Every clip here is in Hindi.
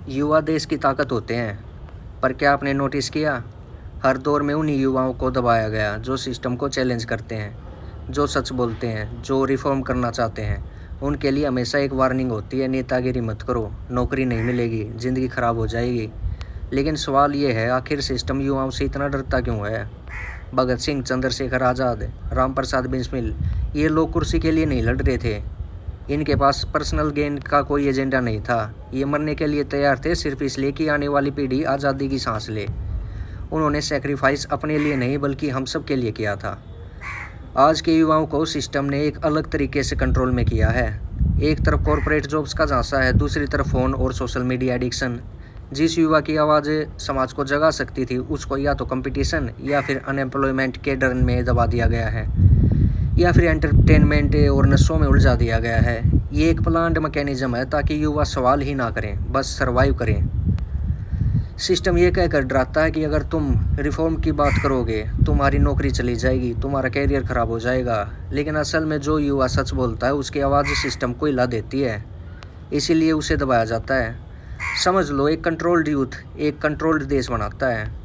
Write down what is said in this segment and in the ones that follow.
युवा देश की ताकत होते हैं, पर क्या आपने नोटिस किया, हर दौर में उन्हीं युवाओं को दबाया गया जो सिस्टम को चैलेंज करते हैं, जो सच बोलते हैं, जो रिफॉर्म करना चाहते हैं। उनके लिए हमेशा एक वार्निंग होती है, नेतागिरी मत करो, नौकरी नहीं मिलेगी, ज़िंदगी खराब हो जाएगी। लेकिन सवाल ये है, आखिर सिस्टम युवाओं से इतना डरता क्यों है? भगत सिंह, चंद्रशेखर आज़ाद, राम प्रसाद बिस्मिल, ये लोग कुर्सी के लिए नहीं लड़ रहे थे। इनके पास पर्सनल गेन का कोई एजेंडा नहीं था। ये मरने के लिए तैयार थे सिर्फ इसलिए कि आने वाली पीढ़ी आज़ादी की सांस ले। उन्होंने सेक्रीफाइस अपने लिए नहीं बल्कि हम सब के लिए किया था। आज के युवाओं को सिस्टम ने एक अलग तरीके से कंट्रोल में किया है। एक तरफ कॉरपोरेट जॉब्स का झांसा है, दूसरी तरफ फ़ोन और सोशल मीडिया एडिक्शन। जिस युवा की आवाज़ समाज को जगा सकती थी, उसको या तो कंपटीशन या फिर अनएम्प्लॉयमेंट के डर में दबा दिया गया है, या फिर एंटरटेनमेंट और नशों में उलझा दिया गया है। ये एक प्लान्ड मैकेनिज्म है ताकि युवा सवाल ही ना करें, बस सर्वाइव करें। सिस्टम ये कहकर डराता है कि अगर तुम रिफॉर्म की बात करोगे, तुम्हारी नौकरी चली जाएगी, तुम्हारा कैरियर ख़राब हो जाएगा। लेकिन असल में जो युवा सच बोलता है, उसकी आवाज़ सिस्टम को हिला देती है, इसीलिए उसे दबाया जाता है। समझ लो, एक कंट्रोल्ड यूथ एक कंट्रोल्ड देश बनाता है।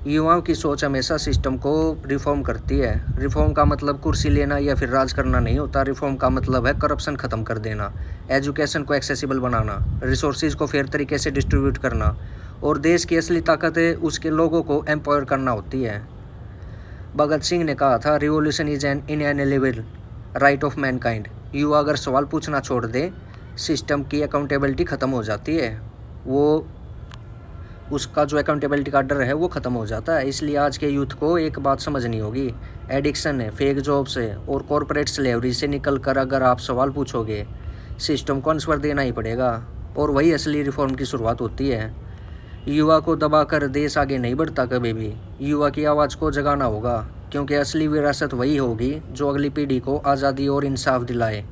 युवाओं की सोच हमेशा सिस्टम को रिफॉर्म करती है। रिफॉर्म का मतलब कुर्सी लेना या फिर राज करना नहीं होता। रिफॉर्म का मतलब है करप्शन ख़त्म कर देना, एजुकेशन को एक्सेसिबल बनाना, रिसोर्सेज को फेयर तरीके से डिस्ट्रीब्यूट करना, और देश की असली ताकत उसके लोगों को एम्पावर करना होती है। भगत सिंह ने कहा था, revolution is an ineligible right of Mankind. युवा अगर सवाल पूछना छोड़ दे, सिस्टम की अकाउंटेबिलिटी ख़त्म हो जाती है। उसका जो अकाउंटेबिलिटी का डर है वो ख़त्म हो जाता है। इसलिए आज के यूथ को एक बात समझनी होगी, एडिक्शन है, फेक जॉब्स है और कॉरपोरेट स्लेवरी से निकल कर अगर आप सवाल पूछोगे, सिस्टम को आंसर देना ही पड़ेगा, और वही असली रिफॉर्म की शुरुआत होती है। युवा को दबाकर देश आगे नहीं बढ़ता कभी भी। युवा की आवाज़ को जगाना होगा, क्योंकि असली विरासत वही होगी जो अगली पीढ़ी को आज़ादी और इंसाफ दिलाए।